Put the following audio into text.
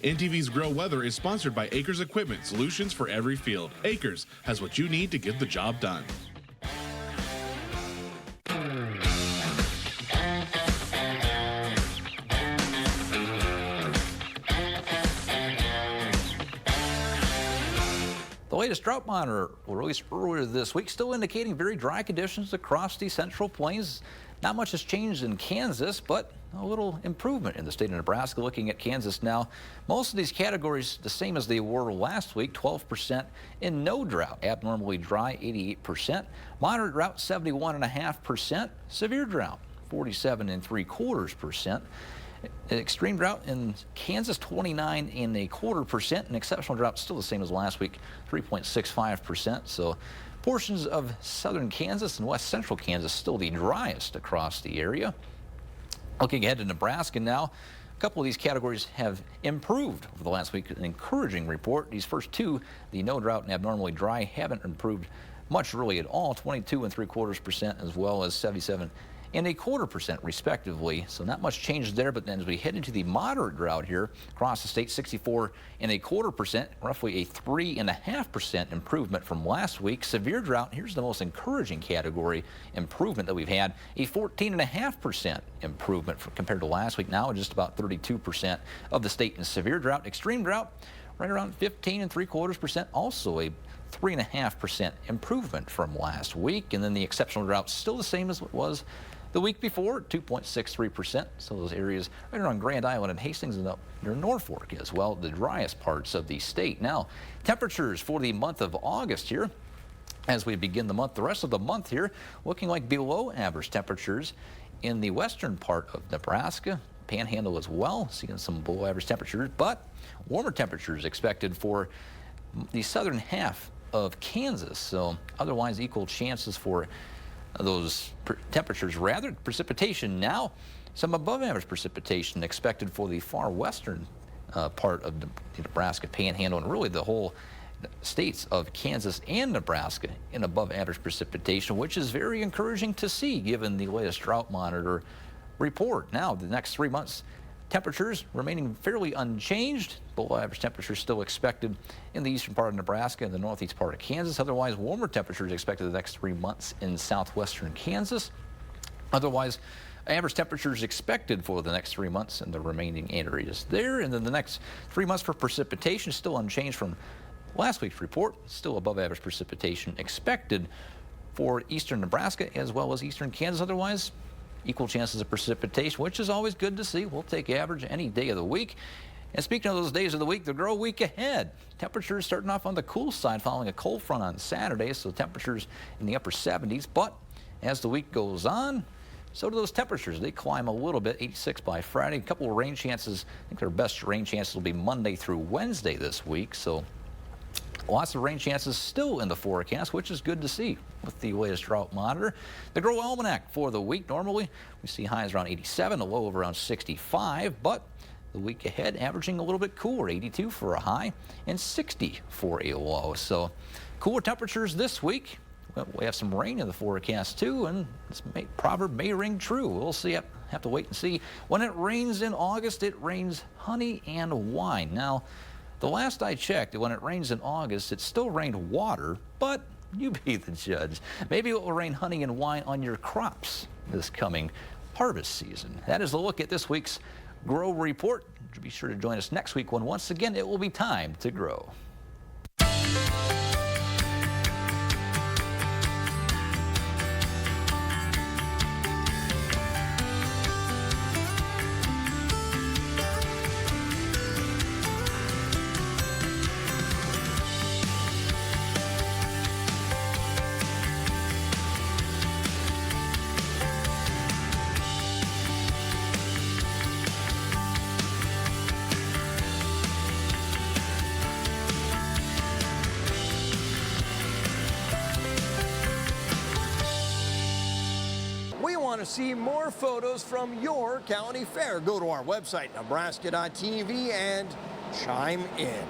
NTV's Grow Weather is sponsored by Acres Equipment, solutions for every field. Acres has what you need to get the job done. The latest drought monitor released earlier this week still indicating very dry conditions across the Central Plains. Not much has changed in Kansas, but a little improvement in the state of Nebraska. Looking at Kansas now, most of these categories the same as they were last week. 12% in no drought, abnormally dry 88%, moderate drought 71.5%, severe drought 47.75%. Extreme drought in Kansas 29.25%, and exceptional drought still the same as last week, 3.65%. So portions of southern Kansas and west central Kansas still the driest across the area. Looking ahead to Nebraska now, a couple of these categories have improved over the last week. An encouraging report. These first two, the no drought and abnormally dry, haven't improved much really at all. 22.75% as well as 77.25% respectively. So not much change there, but then as we head into the moderate drought here across the state, 64.25%, roughly a 3.5% improvement from last week. Severe drought, here's the most encouraging category improvement that we've had, a 14.5% improvement compared to last week. Now just about 32% of the state in severe drought. Extreme drought, right around 15.75%, also a 3.5% improvement from last week. And then the exceptional drought still the same as it was the week before, 2.63%. So those areas right around Grand Island and Hastings and up near Norfolk as well, the driest parts of the state. Now, temperatures for the month of August here as we begin the month. The rest of the month here looking like below average temperatures in the western part of Nebraska. Panhandle as well, seeing some below average temperatures, but warmer temperatures expected for the southern half of Kansas. So otherwise equal chances for those temperatures. Rather, precipitation now, some above average precipitation expected for the far western part of the Nebraska Panhandle and really the whole states of Kansas and Nebraska in above average precipitation, which is very encouraging to see given the latest drought monitor report. Now, the next 3 months, temperatures remaining fairly unchanged. Below average temperatures still expected in the eastern part of Nebraska and the northeast part of Kansas. Otherwise, warmer temperatures expected the next 3 months in southwestern Kansas. Otherwise, average temperatures expected for the next 3 months in the remaining areas there. And then the next 3 months for precipitation still unchanged from last week's report. Still above average precipitation expected for eastern Nebraska as well as eastern Kansas. Otherwise, equal chances of precipitation, which is always good to see. We'll take average any day of the week. And speaking of those days of the week, the grow week ahead. Temperatures starting off on the cool side following a cold front on Saturday, so temperatures in the upper 70s. But as the week goes on, so do those temperatures. They climb a little bit, 86 by Friday. A couple of rain chances. I think their best rain chances will be Monday through Wednesday this week. So lots of rain chances still in the forecast, which is good to see with the latest drought monitor. The Grow Almanac for the week. Normally, we see highs around 87, a low of around 65, but the week ahead averaging a little bit cooler, 82 for a high and 60 for a low. So cooler temperatures this week. Well, we have some rain in the forecast too, and this proverb may ring true. We'll see. Have to wait and see. When it rains in August, it rains honey and wine. Now, the last I checked, when it rains in August, it still rained water, but you be the judge. Maybe it will rain honey and wine on your crops this coming harvest season. That is the look at this week's Grow Report. Be sure to join us next week when once again it will be time to grow. We want to see more photos from your county fair. Go to our website, nebraska.tv, and chime in.